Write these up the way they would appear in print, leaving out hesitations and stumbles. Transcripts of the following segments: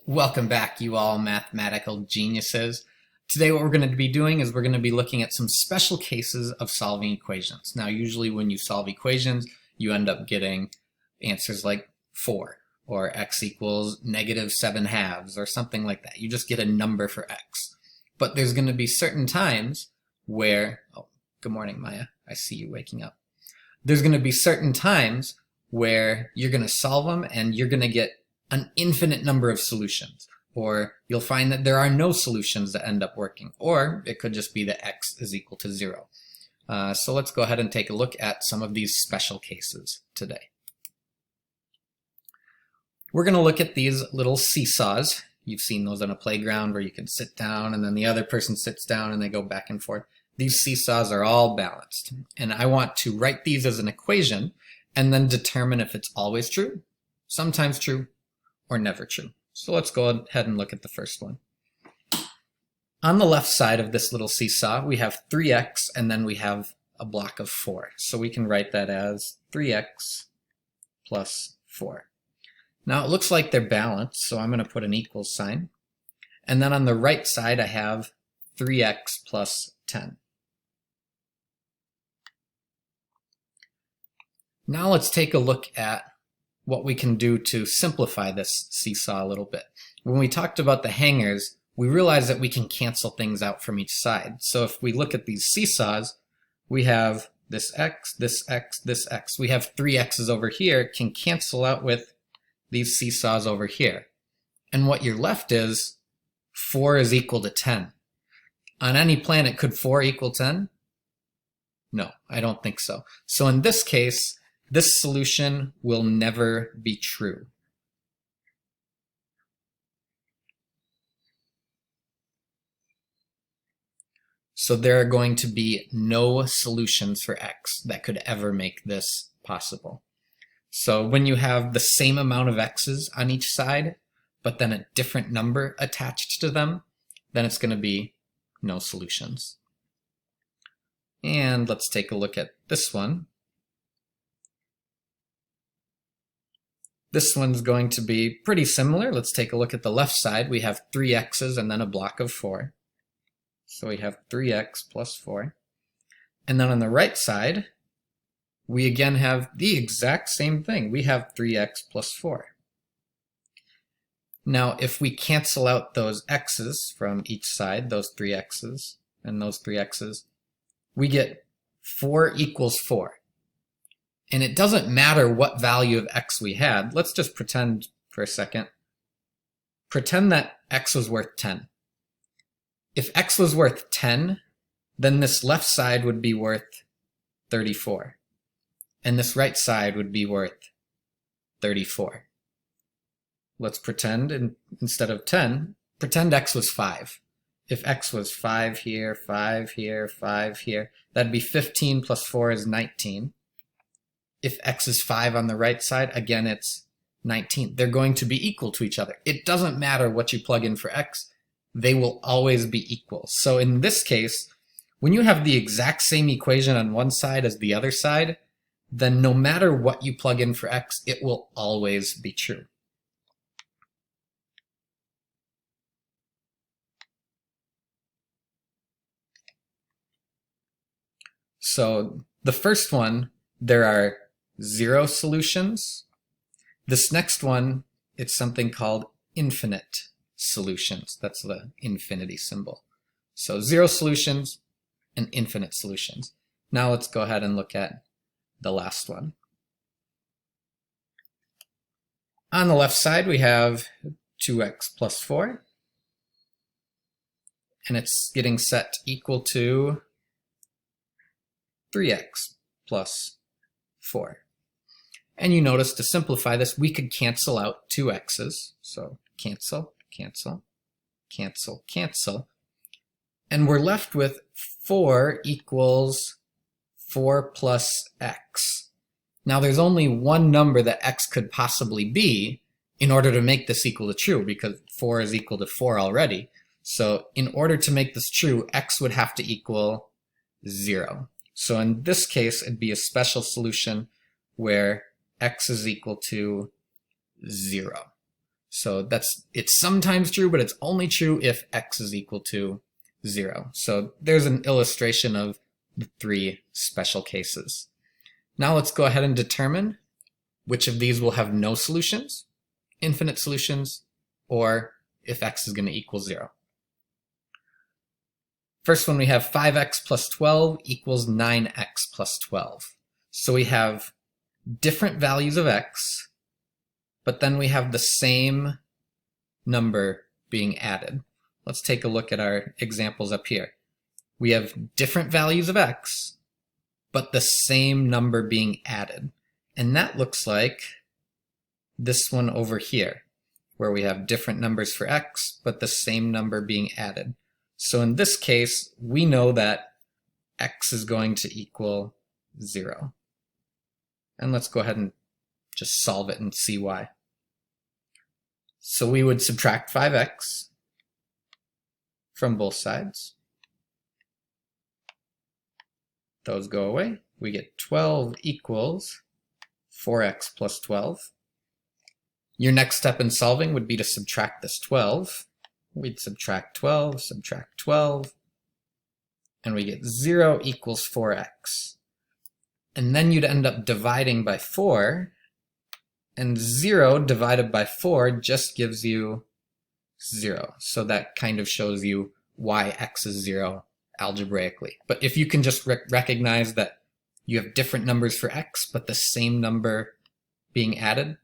Welcome back, you all mathematical geniuses. Today what we're going to be doing is we're going to be looking at some special cases of solving equations. Now usually when you solve equations, you end up getting answers like 4 or x equals -7/2 or something like that. You just get a number for x. But there's going to be certain times where, oh, good morning Maya, I see you waking up. There's going to be certain times where you're going to solve them and you're going to get an infinite number of solutions, or you'll find that there are no solutions that end up working, or it could just be that x is equal to 0. So let's go ahead and take a look at some of these special cases today. We're going to look at these little seesaws. You've seen those on a playground where you can sit down and then the other person sits down and they go back and forth. These seesaws are all balanced, and I want to write these as an equation and then determine if it's always true, sometimes true, or never true. So let's go ahead and look at the first one. On the left side of this little seesaw, we have 3x and then we have a block of 4. So we can write that as 3x plus 4. Now it looks like they're balanced, so I'm going to put an equals sign. And then on the right side, I have 3x plus 10. Now let's take a look at what we can do to simplify this seesaw a little bit. When we talked about the hangers, we realized that we can cancel things out from each side. So if we look at these seesaws, we have this x, this x, this x. We have 3 x's over here, can cancel out with these seesaws over here. And what you're left is 4 is equal to 10. On any planet, could 4 equal 10? No, I don't think so. So in this case, this solution will never be true. So there are going to be no solutions for x that could ever make this possible. So when you have the same amount of x's on each side, but then a different number attached to them, then it's going to be no solutions. And let's take a look at this one. This one's going to be pretty similar. Let's take a look at the left side. We have 3 x's and then a block of 4. So we have 3x plus 4. And then on the right side, we again have the exact same thing. We have 3x plus 4. Now, if we cancel out those x's from each side, those 3 x's and those 3 x's, we get 4 equals 4. And it doesn't matter what value of x we had. Let's just pretend for a second. Pretend that x was worth 10. If x was worth 10, then this left side would be worth 34. And this right side would be worth 34. Let's pretend, instead of 10, pretend x was 5. If x was 5 here, 5 here, 5 here, that'd be 15 plus 4 is 19. If x is 5 on the right side, again, it's 19. They're going to be equal to each other. It doesn't matter what you plug in for x. They will always be equal. So in this case, when you have the exact same equation on one side as the other side, then no matter what you plug in for x, it will always be true. So the first one, there are 0 solutions. This next one, it's something called infinite solutions. That's the infinity symbol. So 0 solutions and infinite solutions. Now let's go ahead and look at the last one. On the left side, we have 2x plus 4. And it's getting set equal to 3x plus 4. And you notice to simplify this, we could cancel out 2 x's. So cancel, cancel, cancel, cancel. And we're left with 4 equals 4 plus x. Now there's only one number that x could possibly be in order to make this equal to true, because 4 is equal to 4 already. So in order to make this true, x would have to equal 0. So in this case, it'd be a special solution where x is equal to 0. So it's sometimes true, but it's only true if x is equal to 0. So there's an illustration of the 3 special cases. Now let's go ahead and determine which of these will have no solutions, infinite solutions, or if x is going to equal 0. First one, we have 5x plus 12 equals 9x plus 12. So we have different values of x, but then we have the same number being added. Let's take a look at our examples up here. We have different values of x, but the same number being added. And that looks like this one over here, where we have different numbers for x, but the same number being added. So in this case, we know that x is going to equal 0. And let's go ahead and just solve it and see why. So we would subtract 5x from both sides. Those go away. We get 12 equals 4x plus 12. Your next step in solving would be to subtract this 12. We'd subtract 12, and we get 0 equals 4x. And then you'd end up dividing by 4, and 0 divided by 4 just gives you 0. So that kind of shows you why x is 0 algebraically. But if you can just recognize that you have different numbers for x, but the same number being added,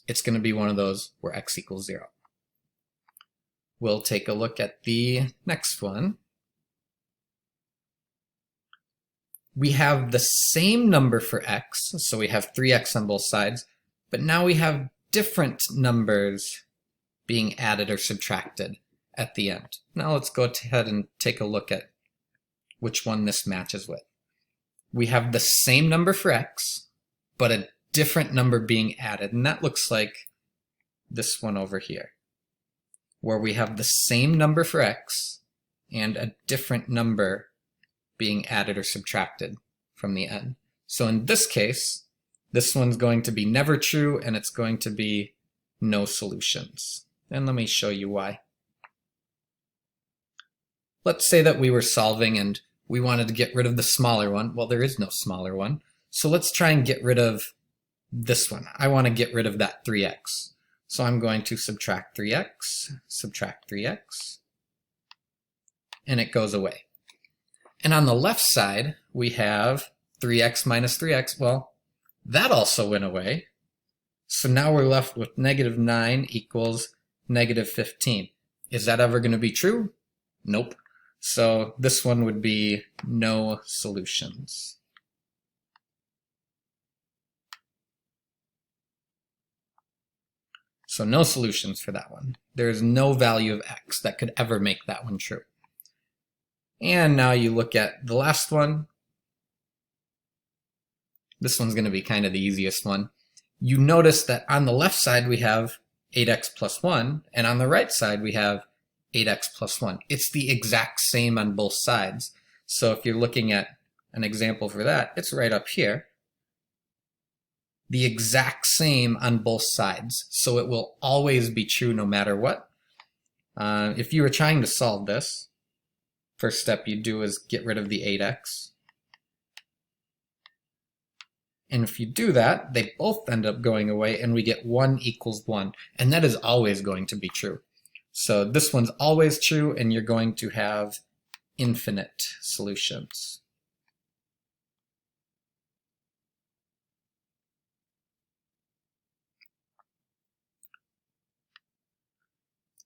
it's going to be one of those where x equals 0. We'll take a look at the next one. We have the same number for x, so we have 3x on both sides, but now we have different numbers being added or subtracted at the end. Now let's go ahead and take a look at which one this matches with. We have the same number for x, but a different number being added, and that looks like this one over here, where we have the same number for x and a different number being added or subtracted from the end. So in this case, this one's going to be never true, and it's going to be no solutions. And let me show you why. Let's say that we were solving and we wanted to get rid of the smaller one. Well, there is no smaller one. So let's try and get rid of this one. I want to get rid of that 3x. So I'm going to subtract 3x, and it goes away. And on the left side, we have 3x minus 3x. Well, that also went away. So now we're left with negative 9 equals negative 15. Is that ever going to be true? Nope. So this one would be no solutions. So no solutions for that one. There's no value of x that could ever make that one true. And now you look at the last one. This one's going to be kind of the easiest one. You notice that on the left side we have 8x plus 1, and on the right side we have 8x plus 1. It's the exact same on both sides. So if you're looking at an example for that, it's right up here. The exact same on both sides. So it will always be true no matter what. If you were trying to solve this, first step you do is get rid of the 8x. And if you do that, they both end up going away and we get 1 equals 1. And that is always going to be true. So this one's always true, and you're going to have infinite solutions.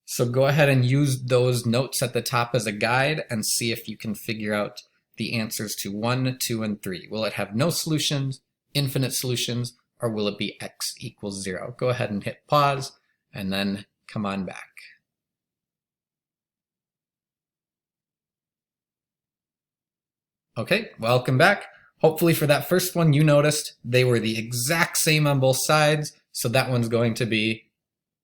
So go ahead and use those notes at the top as a guide and see if you can figure out the answers to 1, 2, and 3. Will it have no solutions, infinite solutions, or will it be x equals 0? Go ahead and hit pause and then come on back. Okay, welcome back. Hopefully for that first one you noticed they were the exact same on both sides, so that one's going to be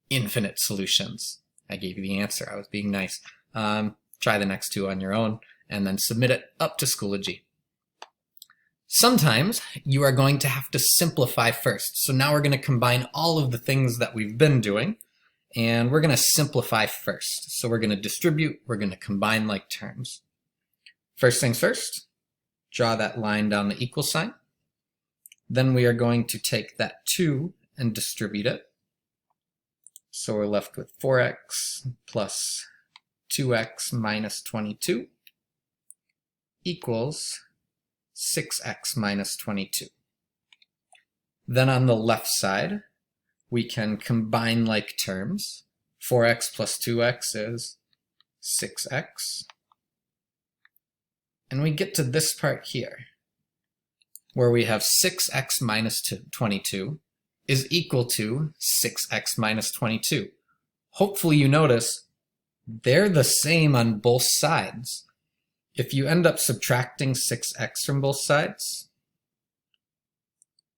infinite solutions. I gave you the answer. I was being nice. Try the next two on your own and then submit it up to Schoology. Sometimes you are going to have to simplify first. So now we're going to combine all of the things that we've been doing, And we're going to simplify first. So we're going to distribute, we're going to combine like terms. First things first, draw that line down the equal sign. Then we are going to take that 2 and distribute it. So we're left with 4x plus 2x minus 22 equals 6x minus 22. Then on the left side, we can combine like terms. 4x plus 2x is 6x. And we get to this part here, where we have 6x minus 22 is equal to 6x minus 22. Hopefully you notice they're the same on both sides. If you end up subtracting 6x from both sides,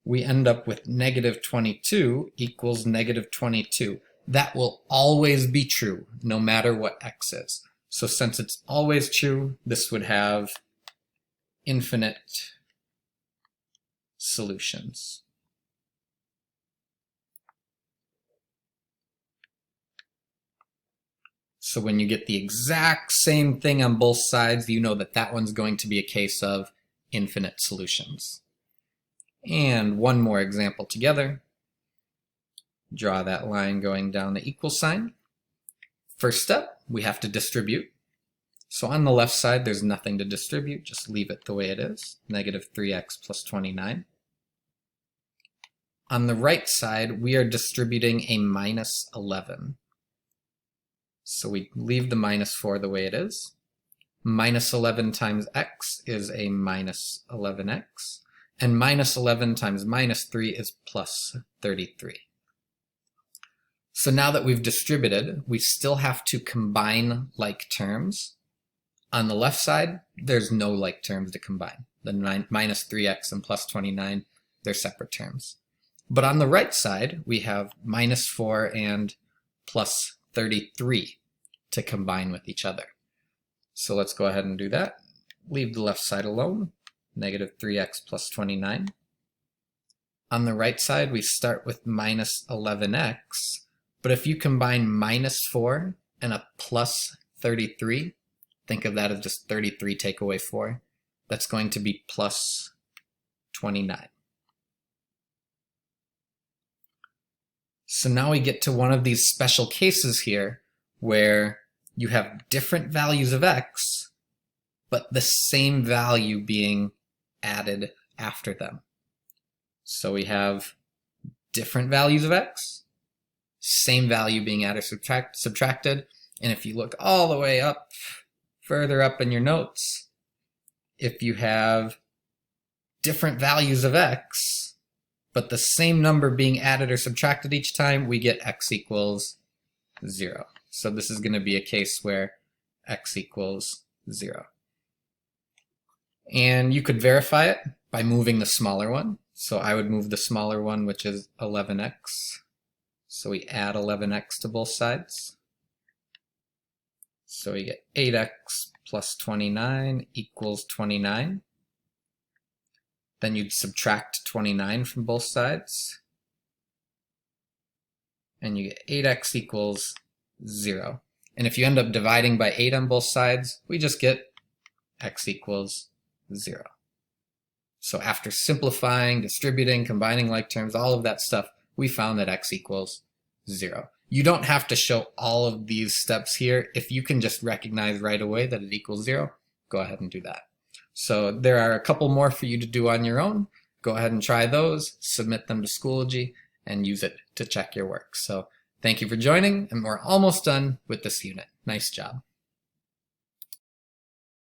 we end up with negative 22 equals negative 22. That will always be true, no matter what x is. So since it's always true, this would have infinite solutions. So when you get the exact same thing on both sides, you know that that one's going to be a case of infinite solutions. And one more example together. Draw that line going down the equal sign. First step, we have to distribute. So on the left side, there's nothing to distribute. Just leave it the way it is, negative 3x plus 29. On the right side, we are distributing a minus 11. So we leave the minus 4 the way it is. Minus 11 times x is a minus 11x. And minus 11 times minus 3 is plus 33. So now that we've distributed, we still have to combine like terms. On the left side, there's no like terms to combine. The minus 3x and plus 29, they're separate terms. But on the right side, we have minus 4 and plus 33 to combine with each other. So let's go ahead and do that. Leave the left side alone. Negative 3x plus 29. On the right side, we start with minus 11x, but if you combine minus 4 and a plus 33, think of that as just 33 take away 4, that's going to be plus 29. So now we get to one of these special cases here where you have different values of x, but the same value being added after them. So we have different values of x, same value being added or subtracted, and if you look all the way up, further up in your notes, if you have different values of x, but the same number being added or subtracted each time, we get x equals 0. So this is going to be a case where x equals 0. And you could verify it by moving the smaller one. So I would move the smaller one, which is 11x. So we add 11x to both sides. So we get 8x plus 29 equals 29. Then you'd subtract 29 from both sides. And you get 8x equals 0. And if you end up dividing by 8 on both sides, we just get x equals 0. So after simplifying, distributing, combining like terms, all of that stuff, we found that x equals 0. You don't have to show all of these steps here. If you can just recognize right away that it equals 0, go ahead and do that. So there are a couple more for you to do on your own. Go ahead and try those, submit them to Schoology, and use it to check your work. So thank you for joining, and we're almost done with this unit. Nice job.